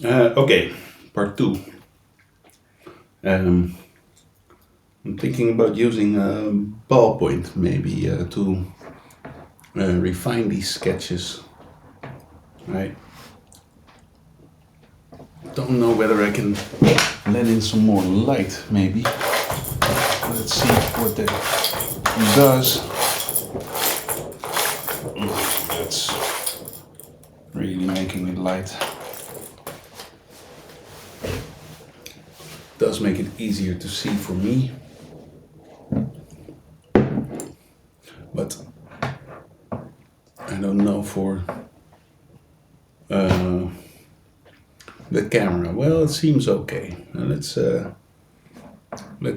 Okay, part two. Um, I'm thinking about using a ballpoint maybe to refine these sketches. I don't know whether I can let in some more light, maybe. Let's see what that does. That's really making it light. Does make it easier to see for me, but I don't know for uh, the camera. Well, it seems okay. Let's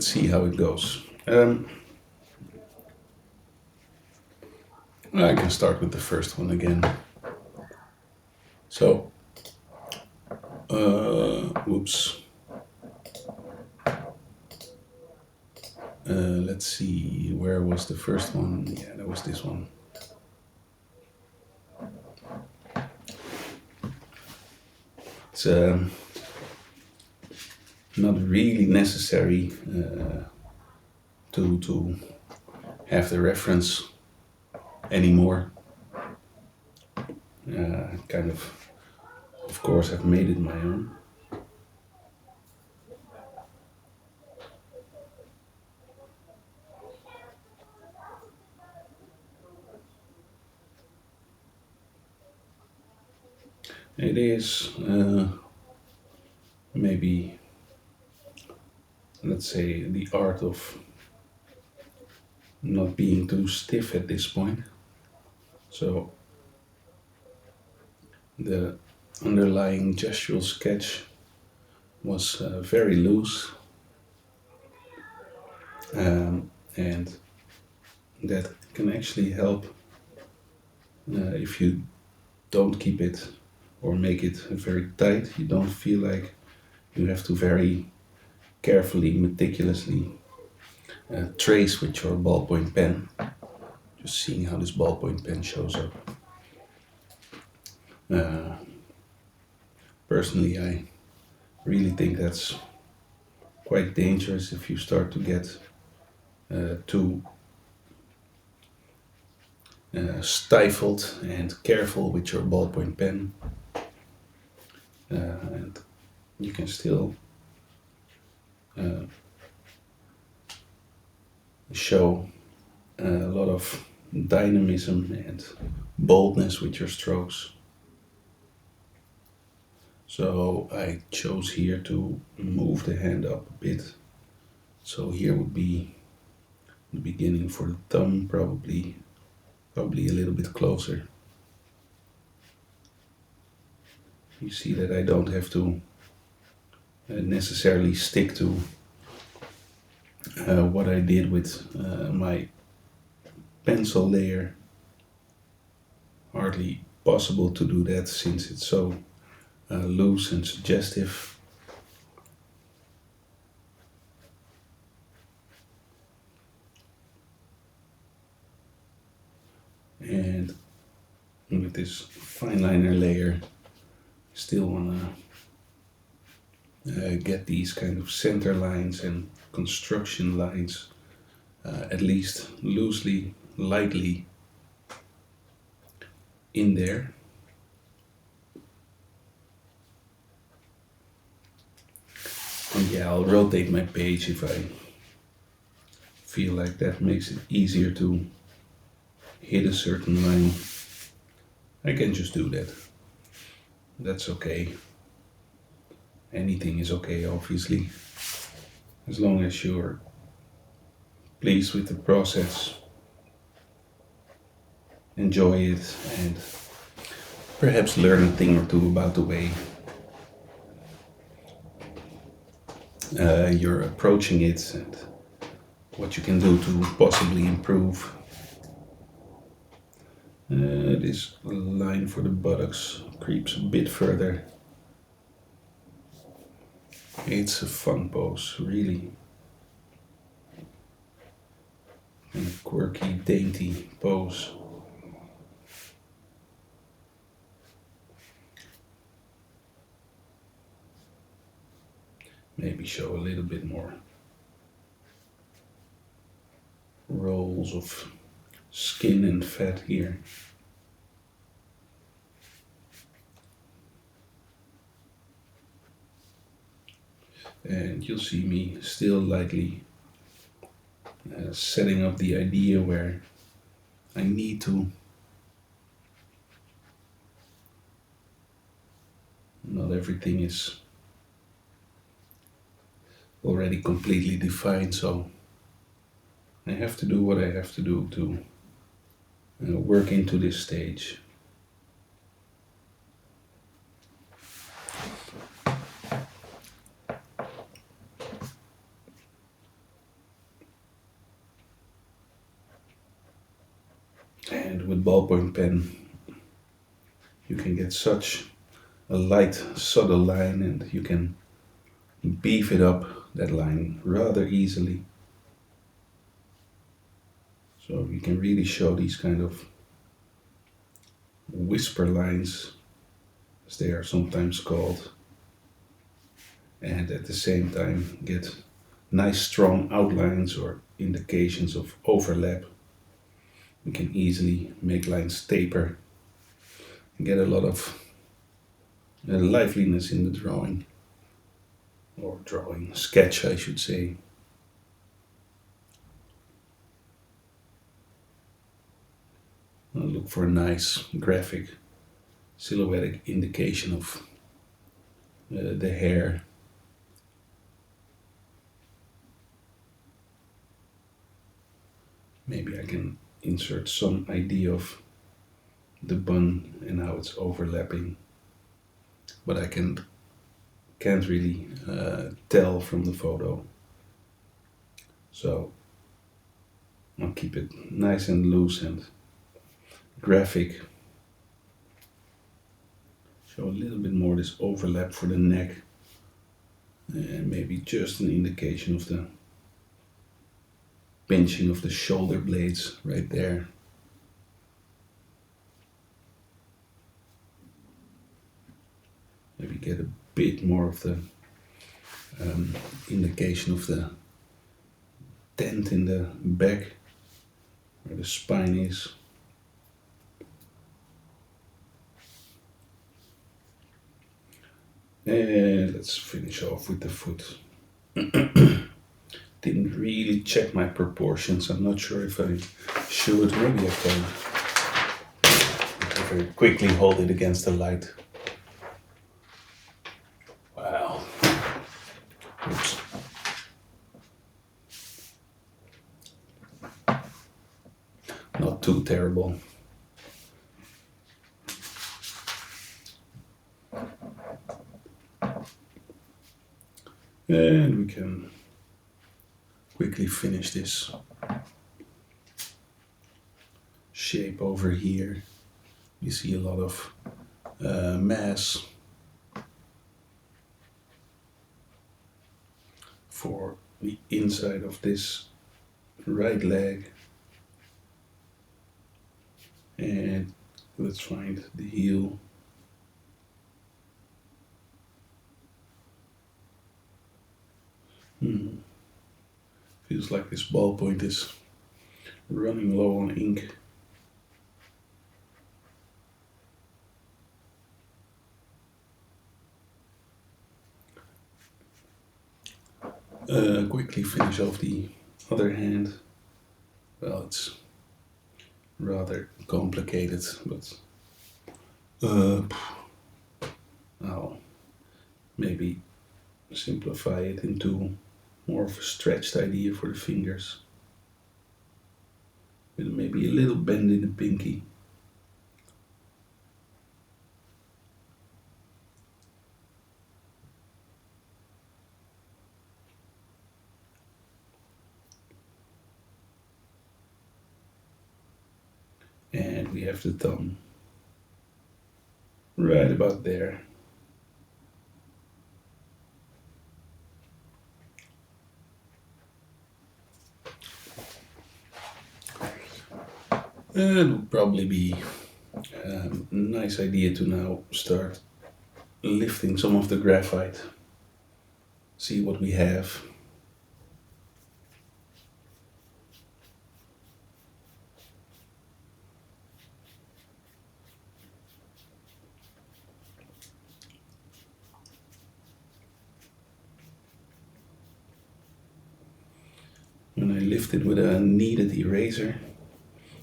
see how it goes. I can start with the first one again. So, whoops. Let's see, where was the first one? Yeah, that was this one. It's not really necessary to have the reference anymore. Kind of course, I've made it my own. It is maybe, let's say, the art of not being too stiff at this point. So the underlying gestural sketch was very loose, and that can actually help if you don't keep it or make it very tight. You don't feel like you have to very carefully, meticulously trace with your ballpoint pen. Just seeing how this ballpoint pen shows up. Uh, Personally, I really think that's quite dangerous if you start to get too stifled and careful with your ballpoint pen. And you can still uh, show a lot of dynamism and boldness with your strokes. So I chose here to move the hand up a bit. So here would be the beginning for the thumb, probably a little bit closer. You see that I don't have to necessarily stick to what I did with my pencil layer. Hardly possible to do that since it's so loose and suggestive. And with this fine liner layer, still wanna get these kind of center lines and construction lines at least loosely, lightly in there. And yeah, I'll rotate my page if I feel like that makes it easier to hit a certain line. I can just do that. That's okay. Anything is okay, obviously, as long as you're pleased with the process, enjoy it, and perhaps learn a thing or two about the way you're approaching it and what you can do to possibly improve. This line for the buttocks creeps a bit further. It's a fun pose, really. And a quirky, dainty pose. Maybe show a little bit more rolls of skin and fat here. And you'll see me still lightly setting up the idea where I need to. Not everything is already completely defined, so I have to do what I have to do to work into this stage. And with ballpoint pen, you can get such a light, subtle line, and you can beef it up, that line, rather easily. So you can really show these kind of whisper lines, as they are sometimes called, and at the same time get nice strong outlines or indications of overlap. We can easily make lines taper and get a lot of liveliness in the drawing, or drawing sketch, I should say. I'll look for a nice graphic silhouetted indication of the hair. Maybe I can insert some idea of the bun and how it's overlapping, but I can't really tell from the photo. So I'll keep it nice and loose and graphic. Show a little bit more this overlap for the neck, and maybe just an indication of the pinching of the shoulder blades right there. Maybe get a bit more of the indication of the dent in the back where the spine is. And let's finish off with the foot. Didn't really check my proportions. I'm not sure if I should. Maybe I can. Very quickly hold it against the light. Wow. Oops. Not too terrible. And we can quickly finish this shape over here. You see a lot of mass for the inside of this right leg. And let's find the heel. Feels like this ballpoint is running low on ink. Quickly finish off the other hand. Well, it's rather complicated, but I'll maybe simplify it into more of a stretched idea for the fingers, with maybe a little bend in the pinky. And we have the thumb right about there. It would probably be a nice idea to now start lifting some of the graphite see what we have. When I lift it with a kneaded eraser,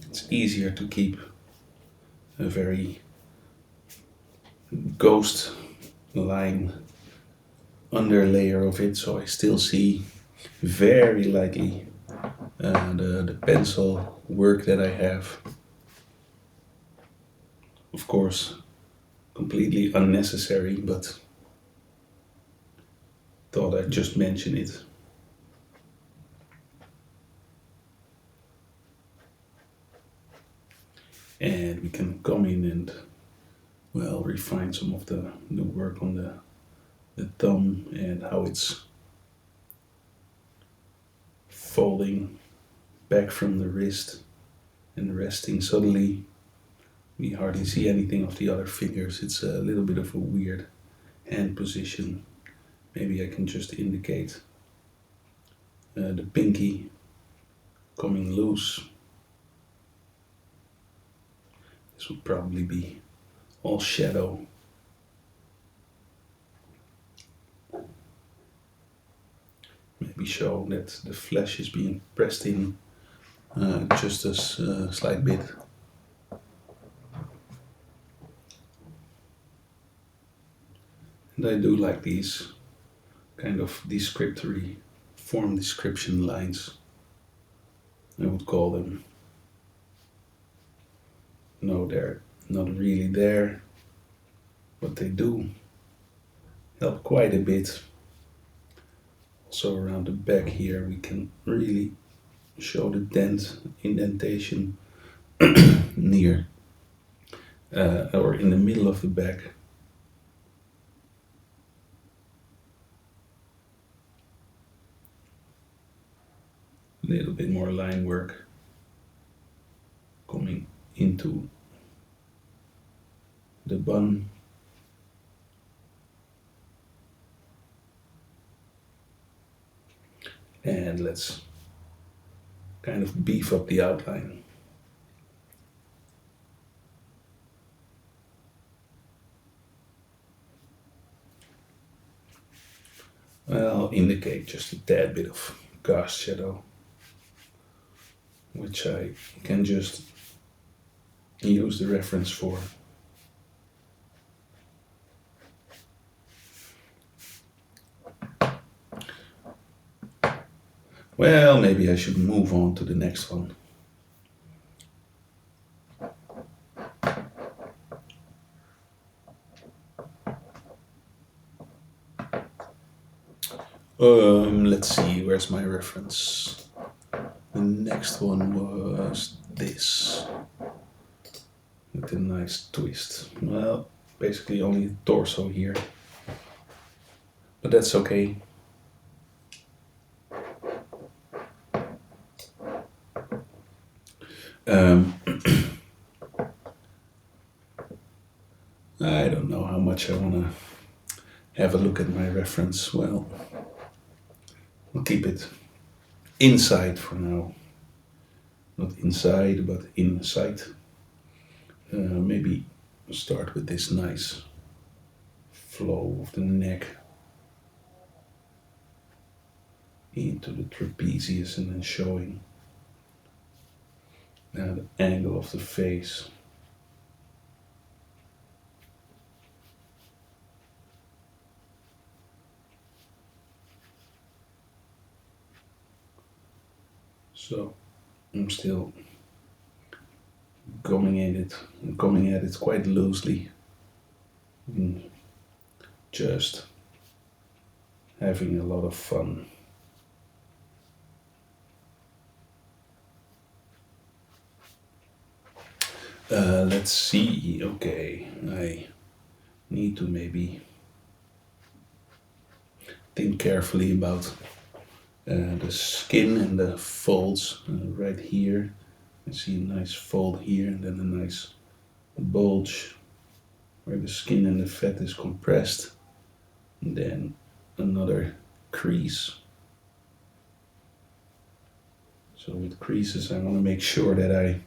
it's easier to keep a very ghost line under layer of it, so I still see very lightly the pencil work that I have. Of course, completely unnecessary, but thought I'd just mention it. And we can come in and, well, refine some of the work on the thumb and how it's folding back from the wrist and resting. Suddenly we hardly see anything of the other fingers. It's a little bit of a weird hand position. Maybe I can just indicate the pinky coming loose. This would probably be all shadow. Maybe show that the flesh is being pressed in just a slight bit. And I do like these kind of descriptory form description lines, I would call them. No, they're not really there, but they do help quite a bit. Also around the back here we can really show the indentation near or in the middle of the back. A little bit more line work coming into the bun. And let's kind of beef up the outline. I'll indicate just a tad bit of cast shadow, which I can just use the reference for. Well, maybe I should move on to the next one. Let's see, where's my reference? The next one was this, with a nice twist. Well, basically only torso here, but that's okay. Um, I don't know how much I want to have a look at my reference. Well, I'll keep it inside for now. Not inside, but inside. Maybe start with this nice flow of the neck into the trapezius and then showing the angle of the face. So I'm still coming at it quite loosely, and just having a lot of fun. Let's see. Okay, I need to maybe think carefully about the skin and the folds right here. I see a nice fold here and then a nice bulge where the skin and the fat is compressed. And then another crease. So with creases I want to make sure that I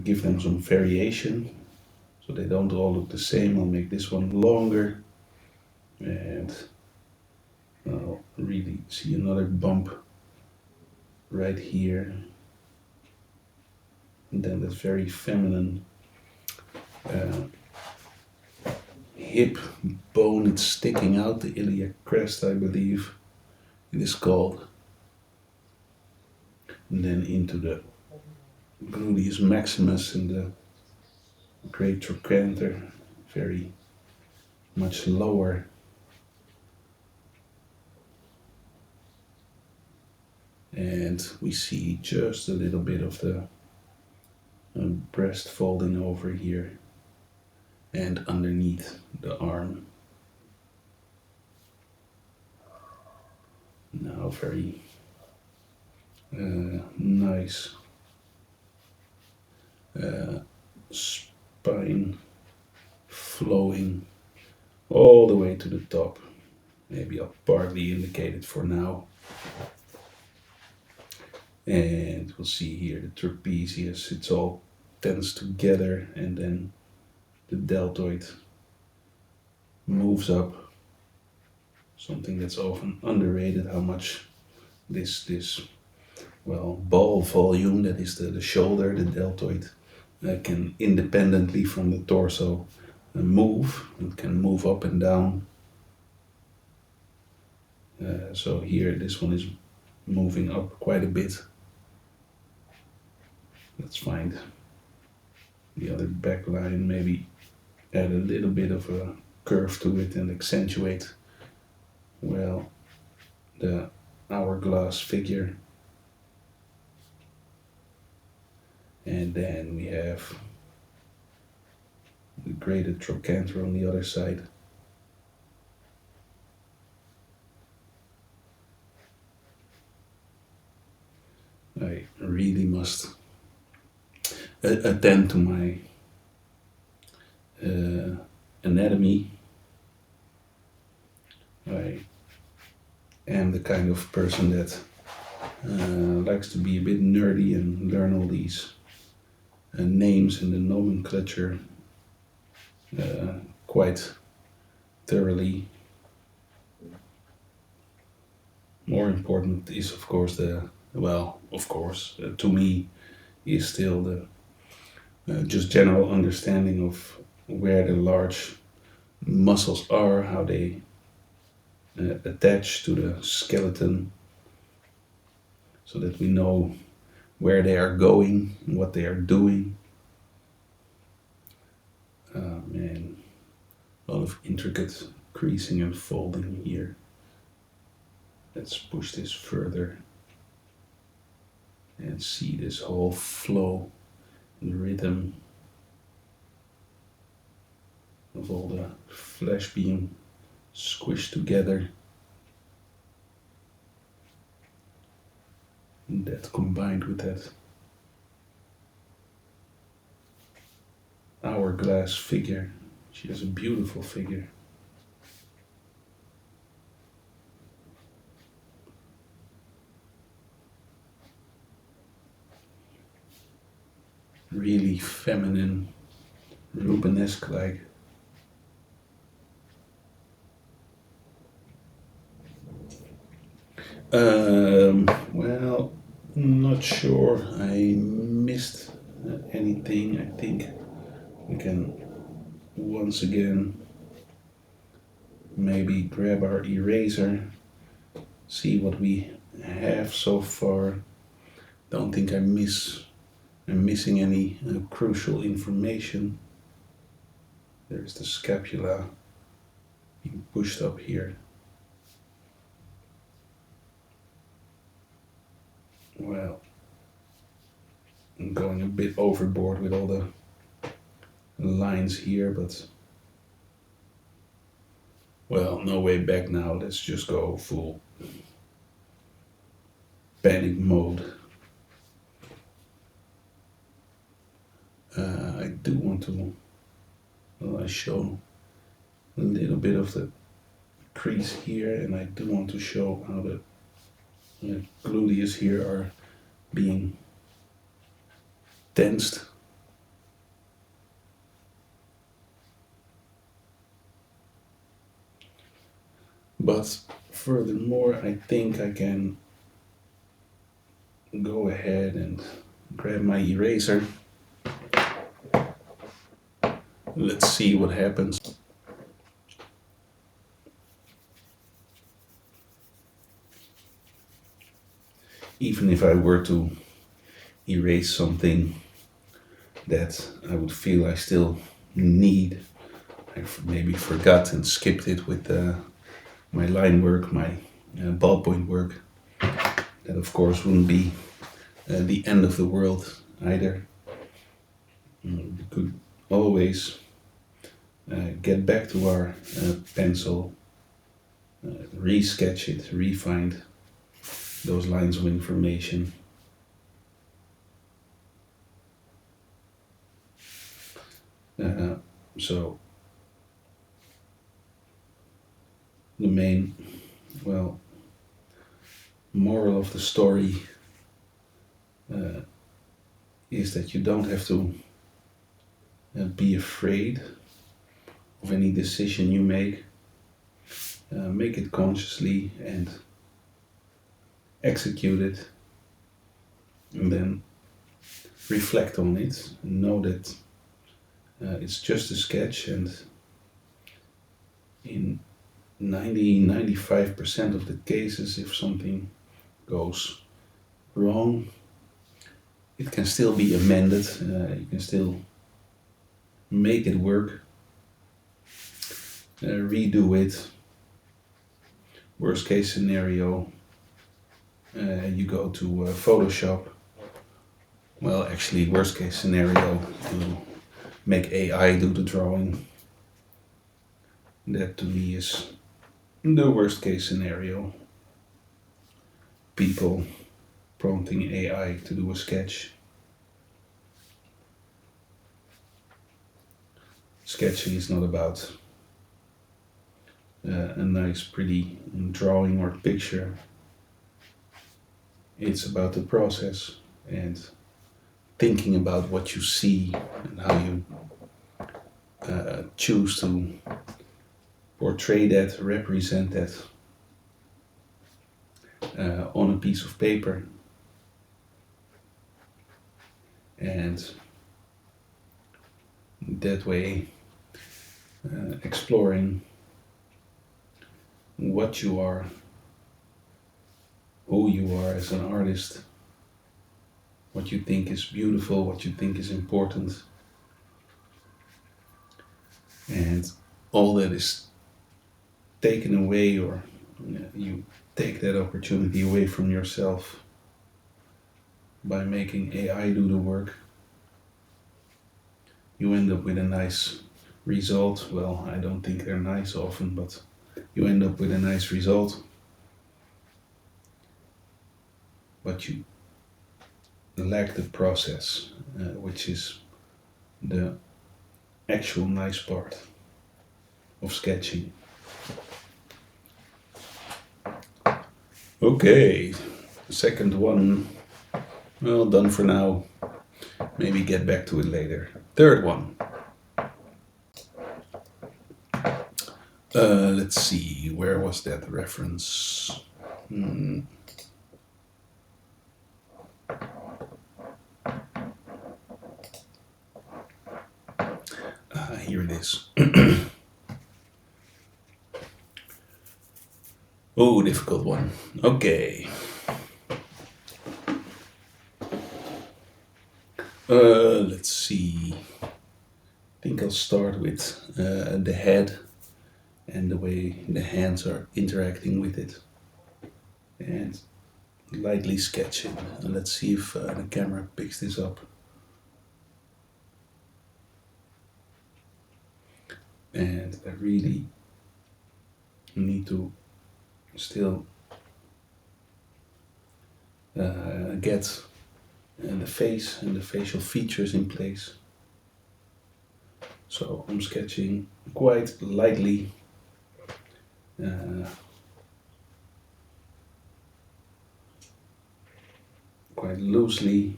give them some variation so they don't all look the same. I'll make this one longer and I'll really see another bump right here. And then that very feminine uh, hip bone that's sticking out, the iliac crest, I believe it is called. And then into the gluteus maximus and the great trochanter, very much lower. And we see just a little bit of the breast folding over here and underneath the arm. Now very nice spine flowing all the way to the top. Maybe I'll partly indicate it for now. And we'll see here the trapezius, it's all tense together and then the deltoid moves up. Something that's often underrated, how much this ball volume, that is the shoulder, the deltoid, can independently from the torso move. It can move up and down. So here this one is moving up quite a bit. Let's find the other back line, maybe add a little bit of a curve to it and accentuate, well, the hourglass figure. And then we have the graded trochanter on the other side. I really must attend to my anatomy. I am the kind of person that likes to be a bit nerdy and learn all these names and the nomenclature quite thoroughly. More important is, of course, to me, is still the just general understanding of where the large muscles are, how they attach to the skeleton, so that we know where they are going and what they are doing. And a lot of intricate creasing and folding here. Let's push this further and see this whole flow and rhythm of all the flesh being squished together. And that combined with that hourglass figure. She has a beautiful figure. Really feminine, Rubenesque like. Well, not sure. I missed anything. I think we can once again maybe grab our eraser, see what we have so far. Don't think I'm missing any crucial information. There's the scapula being pushed up here. Well, I'm going a bit overboard with all the lines here, but well, no way back now. Let's just go full panic mode. I do want to show a little bit of the crease here, and I do want to show how the gluteus here are being tensed. But furthermore, I think I can go ahead and grab my eraser. Let's see what happens. Even if I were to erase something that I would feel I still need, I maybe forgot and skipped it with my line work, my ballpoint work, that of course wouldn't be the end of the world either. We could always get back to our pencil, re-sketch it, re-find those lines of information. So the main, well, moral of the story is that you don't have to be afraid of any decision you make. Make it consciously and execute it, and then reflect on it and know that it's just a sketch, and in 95% of the cases, if something goes wrong, it can still be amended. You can still make it work, redo it. Worst case scenario, you go to Photoshop. Well, actually, worst case scenario, you make AI do the drawing. That to me is the worst case scenario. People prompting AI to do a sketch. Sketching is not about a nice, pretty drawing or picture. It's about the process and thinking about what you see and how you choose to portray that, represent that on a piece of paper. And that way exploring what you are, who you are as an artist, what you think is beautiful, what you think is important, and all that is taken away, or you take that opportunity away from yourself by making AI do the work. You end up with a nice result. Well, I don't think they're nice often, but you end up with a nice result. But you lack the process, which is the actual nice part of sketching. Okay, second one, well, done for now. Maybe get back to it later. Third one. Let's see, where was that reference? Here it is. Oh, difficult one. Okay. Let's see. I think I'll start with the head and the way the hands are interacting with it, and lightly sketch it. And let's see if the camera picks this up. And I really need to still get the face and the facial features in place. So I'm sketching quite lightly uh, quite loosely.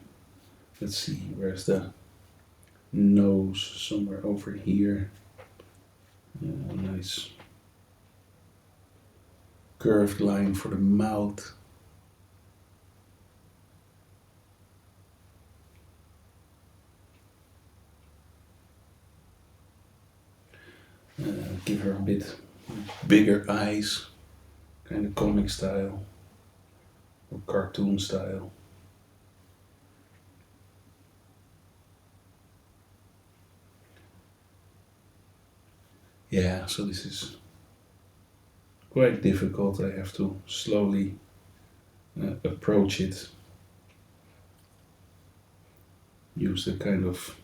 Let's see, where's the nose? Somewhere over here. Nice curved line for the mouth. Give her a bit bigger eyes, kind of comic style or cartoon style. Yeah, so this is quite difficult. I have to slowly approach it. Use the kind of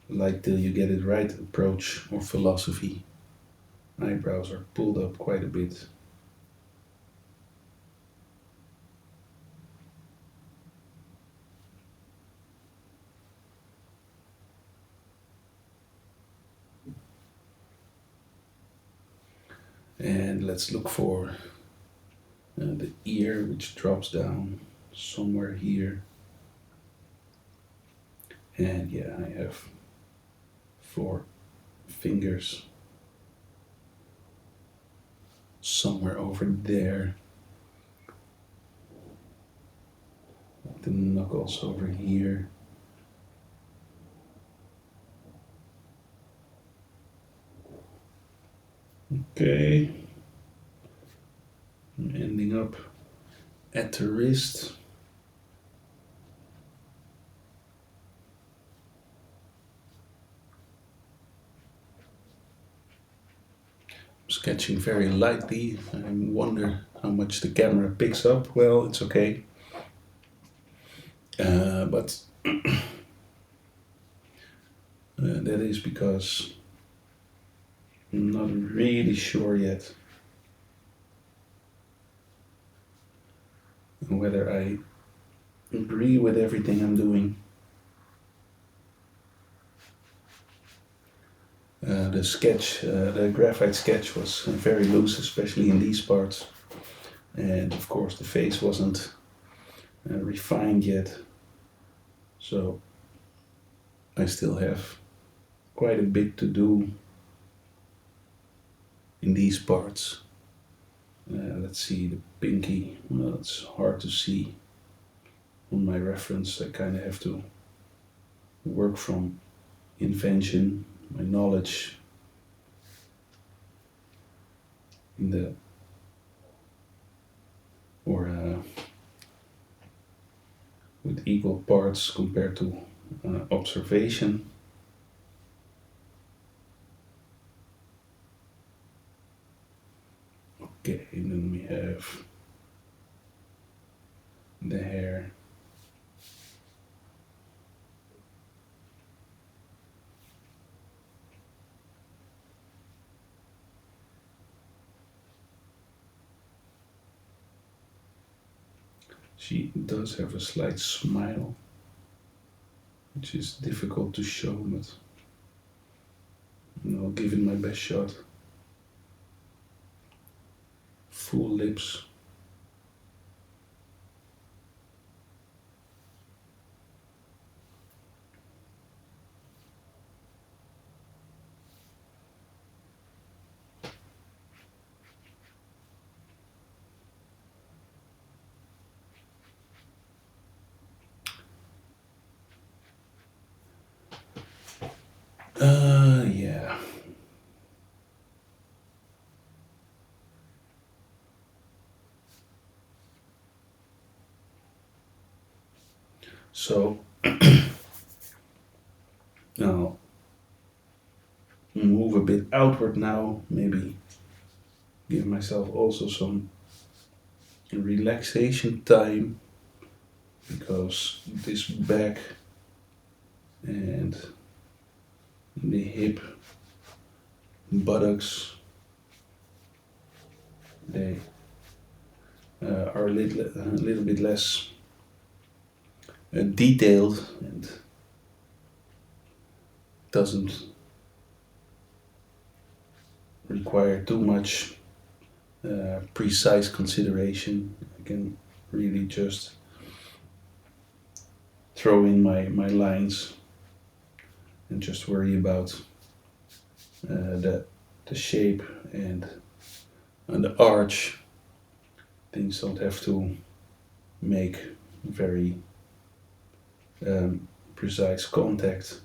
like till you get it right approach or philosophy. Eyebrows are pulled up quite a bit. And let's look for the ear, which drops down somewhere here. And yeah, I have 4 fingers somewhere over there. The knuckles over here. Okay. I'm ending up at the wrist. Sketching very lightly. I wonder how much the camera picks up. Well, it's okay. But that is because I'm not really sure yet whether I agree with everything I'm doing. The graphite sketch was very loose, especially in these parts. And of course, the face wasn't refined yet. So I still have quite a bit to do in these parts. Let's see, the pinky, well, it's hard to see on my reference. I kind of have to work from invention, my knowledge in the, or with equal parts compared to observation. Okay, and then we have the hair. She does have a slight smile, which is difficult to show, but I'll give it my best shot. Full lips. Yeah. So now move a bit outward now, maybe give myself also some relaxation time, because this back and the hip, buttocks, they are a little bit less detailed and doesn't require too much precise consideration. I can really just throw in my lines and just worry about the shape and the arch. Things don't have to make very precise contact.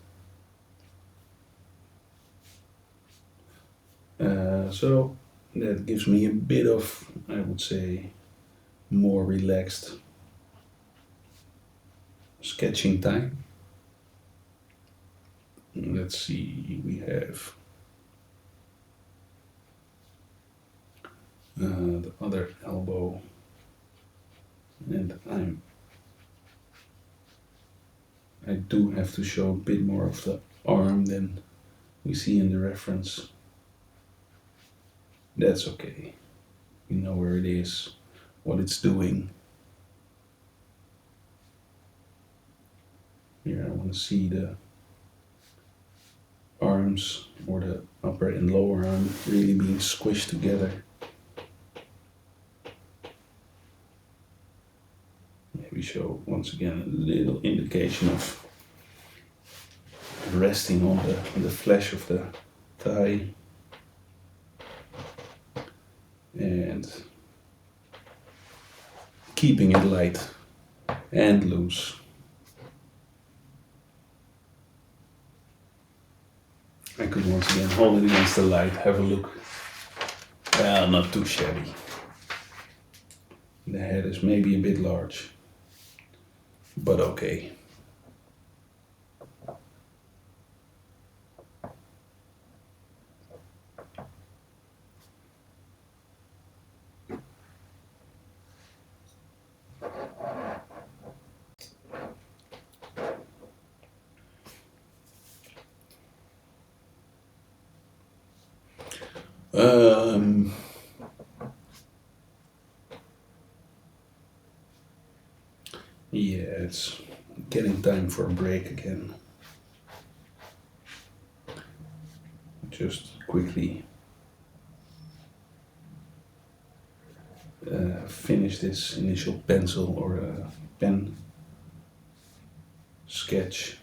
So that gives me a bit of, I would say, more relaxed sketching time. Let's see, we have the other elbow, and I do have to show a bit more of the arm than we see in the reference. That's okay. We know where it is, what it's doing. Here I want to see the arms, or the upper and lower arm, really being squished together. Maybe show once again a little indication of resting on the flesh of the thigh and keeping it light and loose. I could once again hold it against the light, have a look. Well, not too shabby. The head is maybe a bit large, but okay. Um, yeah, it's getting time for a break again. Just quickly finish this initial pencil or pen sketch.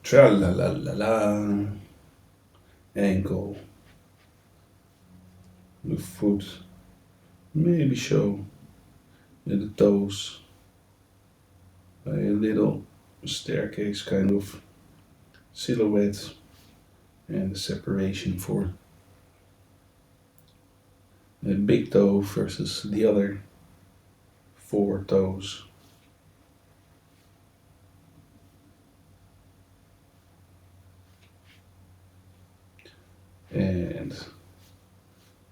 Tra la la la la. Ankle, the foot, maybe show the toes by a little staircase kind of silhouette, and the separation for the big toe versus the other four toes. And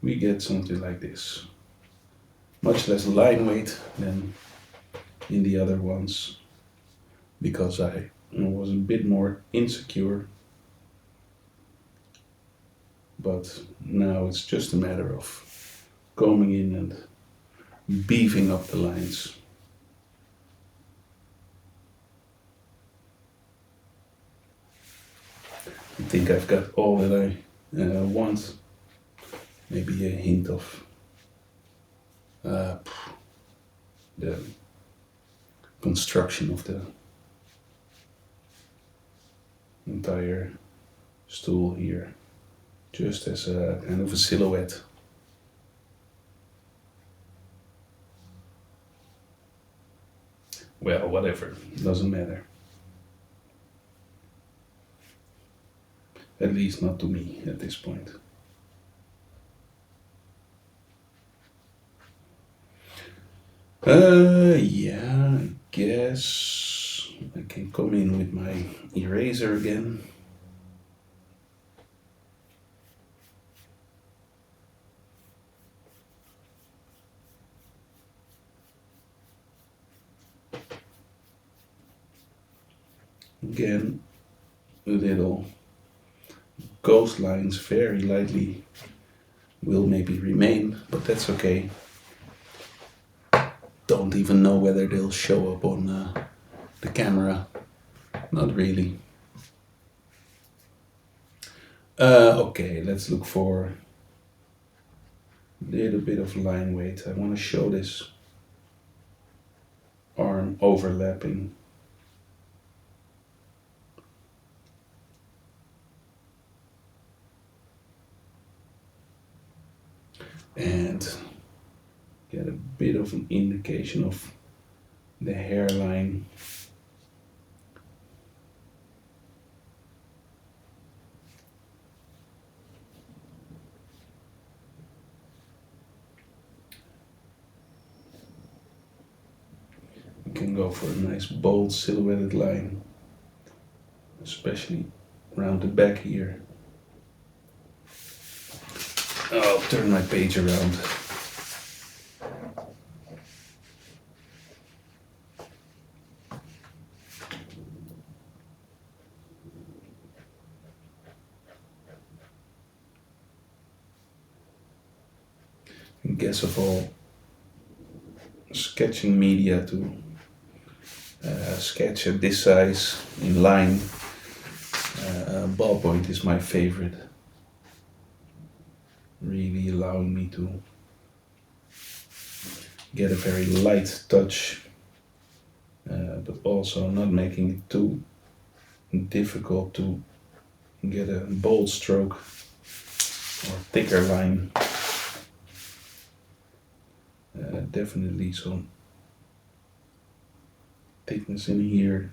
we get something like this. Much less line weight than in the other ones, because I was a bit more insecure. But now it's just a matter of coming in and beefing up the lines. I think I've got all that I want. Maybe a hint of the construction of the entire stool here, just as a kind of a silhouette. Well, whatever, doesn't matter. At least not to me at this point. Yeah, I guess I can come in with my eraser again. Again, little ghost lines very lightly will maybe remain, but that's okay. Don't even know whether they'll show up on the camera. Not really. Okay, let's look for a little bit of line weight. I want to show this arm overlapping. And get a bit of an indication of the hairline. You can go for a nice bold silhouetted line, especially around the back here. I'll turn my page around. I guess of all sketching media to sketch at this size in line, ballpoint is my favorite. Really allowing me to get a very light touch, but also not making it too difficult to get a bold stroke or thicker line. Definitely some thickness in here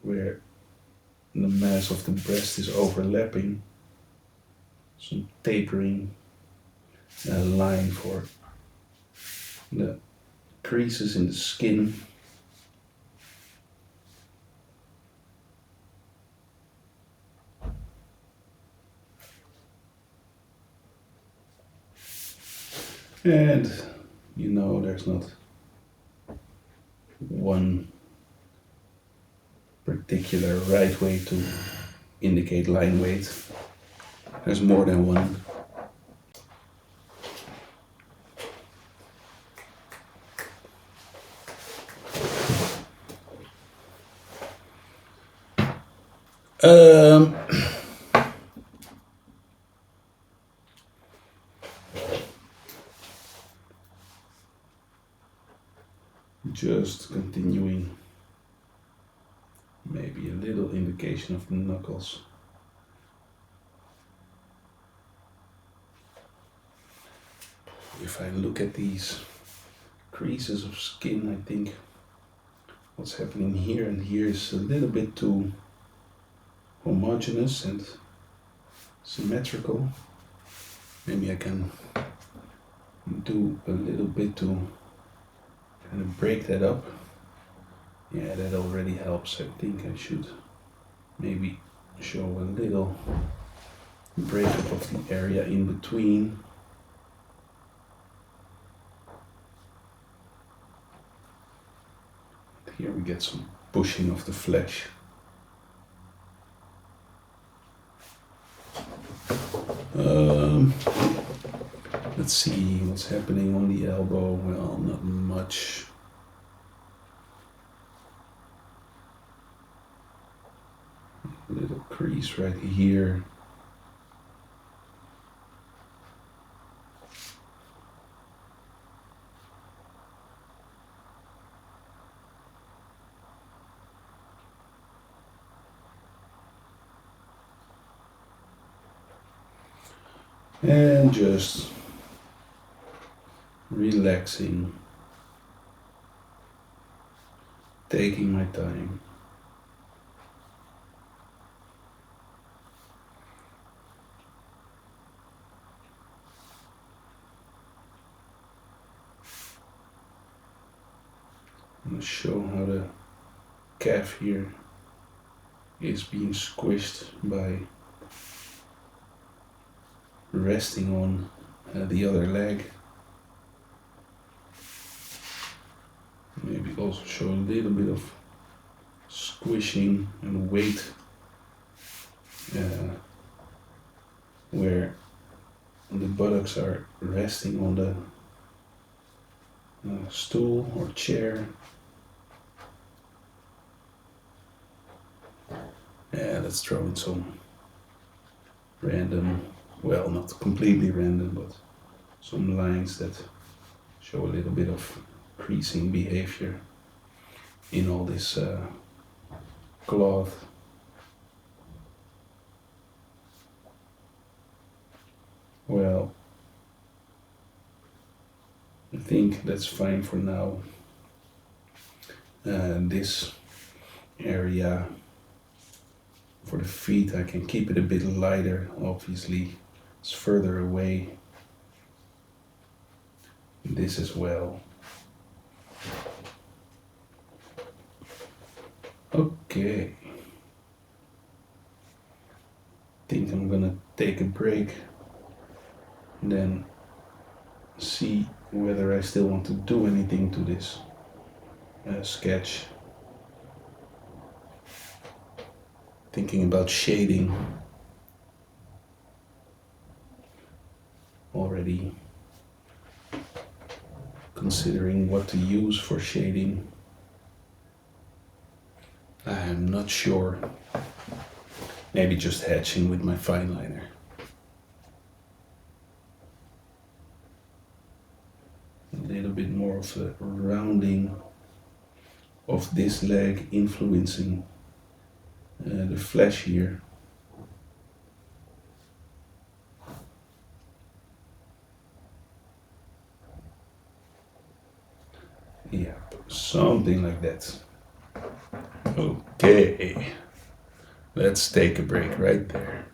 where the mass of the breast is overlapping. Some tapering line for the creases in the skin. And you know, there's not one particular right way to indicate line weight. There's more than one. Just continuing, maybe a little indication of the knuckles. If I look at these creases of skin, I think what's happening here and here is a little bit too homogeneous and symmetrical. Maybe I can do a little bit to kind of break that up. Yeah, that already helps. I think I should maybe show a little breakup of the area in between. Here we get some pushing of the flesh. Let's see what's happening on the elbow. Well, not much. A little crease right here. And just relaxing, taking my time. I'm going to show how the calf here is being squished by resting on the other leg. Maybe also show a little bit of squishing and weight where the buttocks are resting on the stool or chair. Yeah, let's throw in some random, well, not completely random, but some lines that show a little bit of creasing behavior in all this cloth. Well, I think that's fine for now. This area for the feet, I can keep it a bit lighter. Obviously, it's further away. This as well. Okay. Think I'm gonna take a break and then see whether I still want to do anything to this sketch. Thinking about shading already, considering what to use for shading. I'm not sure. Maybe just hatching with my fine liner. A little bit more of a rounding of this leg influencing the flesh here. Yeah, something like that. Okay, let's take a break right there.